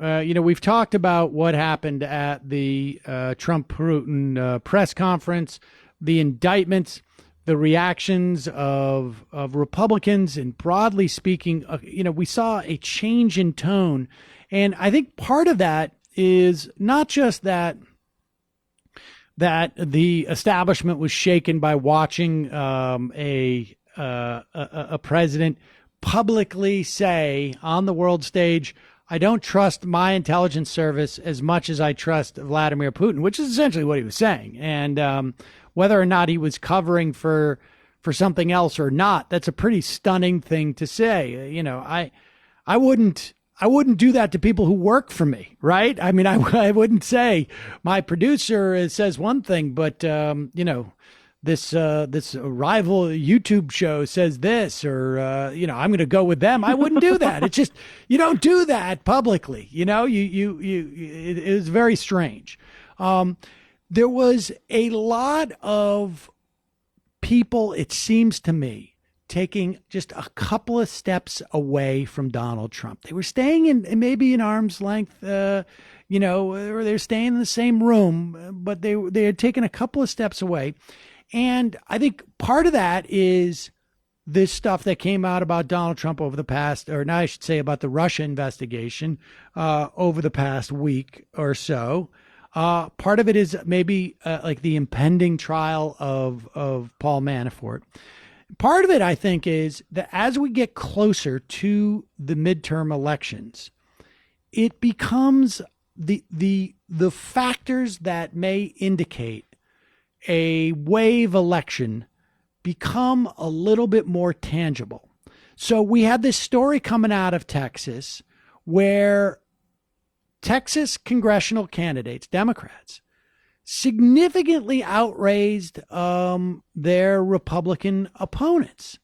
we've talked about what happened at the Trump-Putin press conference, the indictments, the reactions of Republicans, and broadly speaking, we saw a change in tone. And I think part of that is not just that the establishment was shaken by watching a president publicly say on the world stage, I don't trust my intelligence service as much as I trust Vladimir Putin, which is essentially what he was saying. And whether or not he was covering for something else or not, that's a pretty stunning thing to say. I wouldn't do that to people who work for me, right? I mean, I wouldn't say my producer says one thing, but this rival YouTube show says this, or I'm going to go with them. I wouldn't do that. It's just, you don't do that publicly. It is very strange. There was a lot of people, it seems to me, taking just a couple of steps away from Donald Trump. They were staying in maybe an arm's length, or they're staying in the same room, but they had taken a couple of steps away. And I think part of that is this stuff that came out about Donald Trump over the past, or now I should say about the Russia investigation over the past week or so. Part of it is maybe like the impending trial of Paul Manafort. Part of it, I think, is that as we get closer to the midterm elections, it becomes the factors that may indicate a wave election become a little bit more tangible. So we had this story coming out of Texas where Texas congressional candidates, Democrats, significantly outraised their Republican opponents.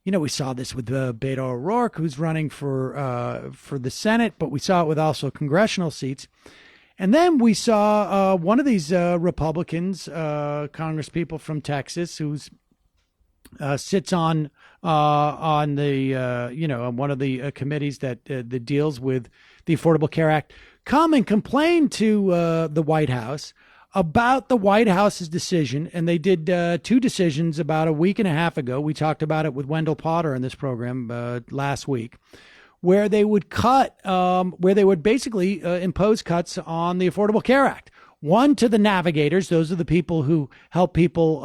We saw this with Beto O'Rourke, who's running for the Senate, but we saw it with also congressional seats. And then we saw one of these Republicans, congresspeople from Texas, who's sits on the on one of the committees that deals with the Affordable Care Act, come and complain to the White House about the White House's decision. And they did two decisions about a week and a half ago. We talked about it with Wendell Potter in this program last week, where they would basically impose cuts on the Affordable Care Act. One, to the navigators. Those are the people who help people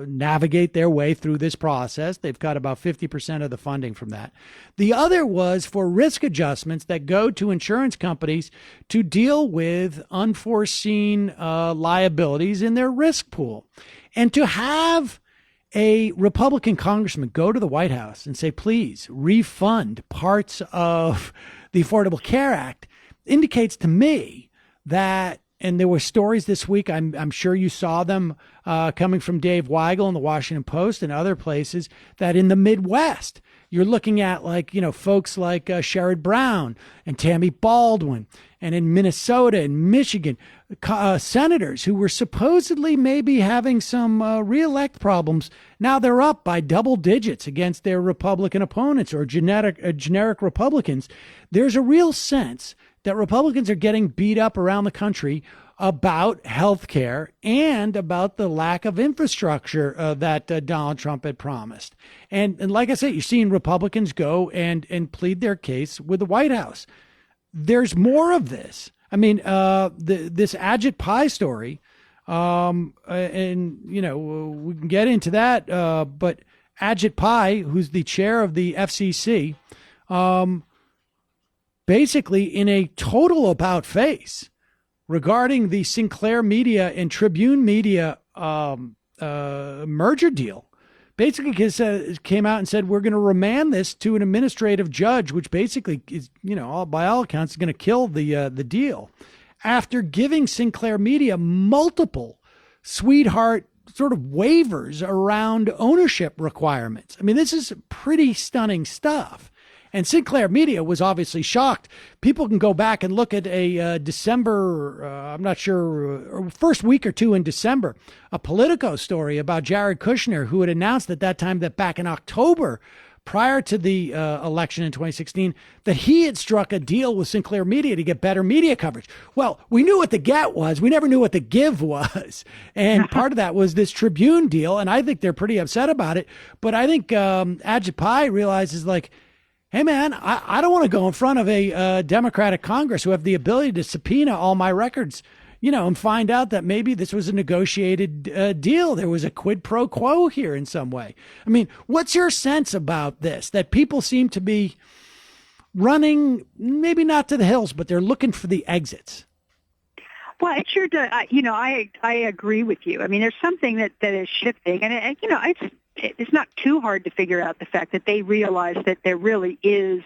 navigate their way through this process. They've got about 50% of the funding from that. The other was for risk adjustments that go to insurance companies to deal with unforeseen liabilities in their risk pool. And to have a Republican congressman go to the White House and say, please refund parts of the Affordable Care Act indicates to me that, and there were stories this week, I'm sure you saw them coming from Dave Weigel in the Washington Post and other places, that in the Midwest, you're looking at folks like Sherrod Brown and Tammy Baldwin, and in Minnesota and Michigan, senators who were supposedly maybe having some reelect problems. Now they're up by double digits against their Republican opponents or generic Republicans. There's a real sense that Republicans are getting beat up around the country about health care and about the lack of infrastructure that Donald Trump had promised. And like I said, you're seeing Republicans go and plead their case with the White House. There's more of this. I mean, this Ajit Pai story, and, we can get into that, but Ajit Pai, who's the chair of the FCC, basically in a total about face regarding the Sinclair Media and Tribune Media merger deal, basically came out and said, we're going to remand this to an administrative judge, which basically is, by all accounts, is going to kill the deal, after giving Sinclair Media multiple sweetheart sort of waivers around ownership requirements. I mean, this is pretty stunning stuff. And Sinclair Media was obviously shocked. People can go back and look at a December, I'm not sure, first week or two in December, a Politico story about Jared Kushner, who had announced at that time that back in October, prior to the election in 2016 that he had struck a deal with Sinclair Media to get better media coverage. Well, we knew what the get was. We never knew what the give was. And part of that was this Tribune deal. And I think they're pretty upset about it. But I think Ajit Pai realizes, like, hey, man, I don't want to go in front of a Democratic Congress who have the ability to subpoena all my records, and find out that maybe this was a negotiated deal. There was a quid pro quo here in some way. I mean, what's your sense about this? That people seem to be running, maybe not to the hills, but they're looking for the exits. Well, it sure does. I agree with you. I mean, there's something that is shifting, and it's not too hard to figure out the fact that they realize that there really is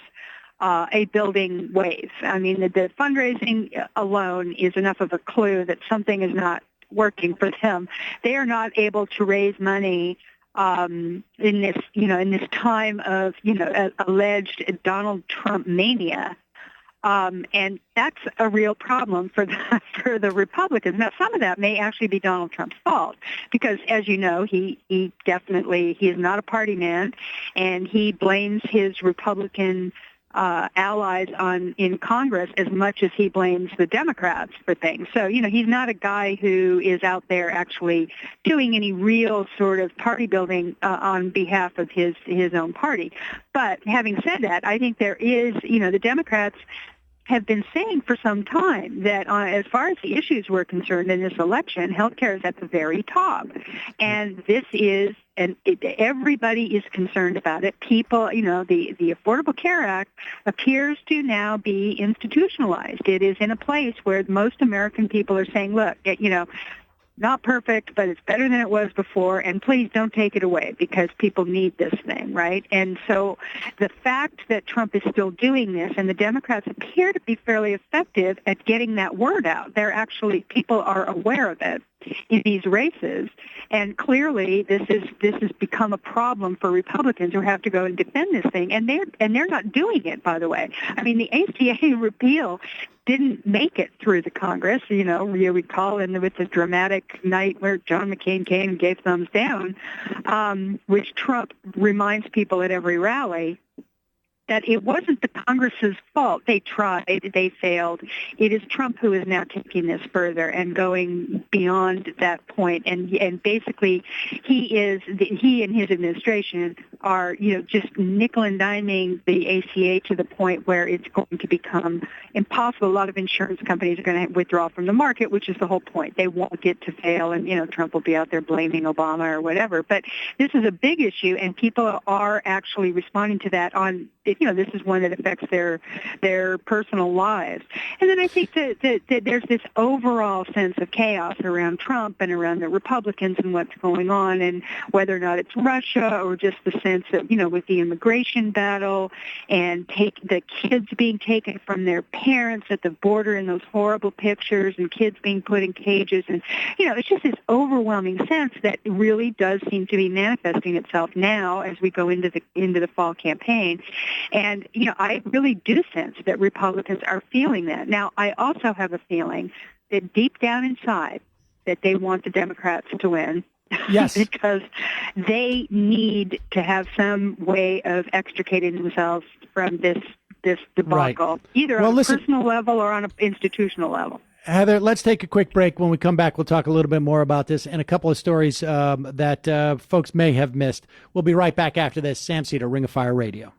a building wave. I mean, the fundraising alone is enough of a clue that something is not working for them. They are not able to raise money in this time of alleged Donald Trump mania. And that's a real problem for the Republicans. Now, some of that may actually be Donald Trump's fault because, as you know, he is not a party man, and he blames his Republican allies in Congress as much as he blames the Democrats for things. So, he's not a guy who is out there actually doing any real sort of party building on behalf of his own party. But having said that, I think there is, the Democrats have been saying for some time that as far as the issues were concerned in this election, healthcare is at the very top. And this is, everybody is concerned about it. People, the Affordable Care Act appears to now be institutionalized. It is in a place where most American people are saying, look, not perfect, but it's better than it was before, and please don't take it away because people need this thing, right? And so the fact that Trump is still doing this, and the Democrats appear to be fairly effective at getting that word out. People are aware of it in these races, and clearly this has become a problem for Republicans who have to go and defend this thing, and they're not doing it, by the way. I mean, the ACA repeal didn't make it through the Congress. You recall with the dramatic night where John McCain came and gave thumbs down, which Trump reminds people at every rally that it wasn't the Congress's fault. They tried, they failed. It is Trump who is now taking this further and going beyond that point. And basically, he and his administration are, just nickel and diming the ACA to the point where it's going to become impossible. A lot of insurance companies are going to withdraw from the market, which is the whole point. They want it to fail, and Trump will be out there blaming Obama or whatever. But this is a big issue, and people are actually responding to that on. This is one that affects their personal lives. And then I think that there's this overall sense of chaos around Trump and around the Republicans and what's going on, and whether or not it's Russia or just the sense of, with the immigration battle and the kids being taken from their parents at the border in those horrible pictures and kids being put in cages. And, it's just this overwhelming sense that really does seem to be manifesting itself now as we go into the fall campaign. And, I really do sense that Republicans are feeling that. Now, I also have a feeling that deep down inside that they want the Democrats to win. Yes. Because they need to have some way of extricating themselves from this debacle, right. Either on a personal level or on an institutional level. Heather, let's take a quick break. When we come back, we'll talk a little bit more about this and a couple of stories that folks may have missed. We'll be right back after this. Sam Seder, Ring of Fire Radio.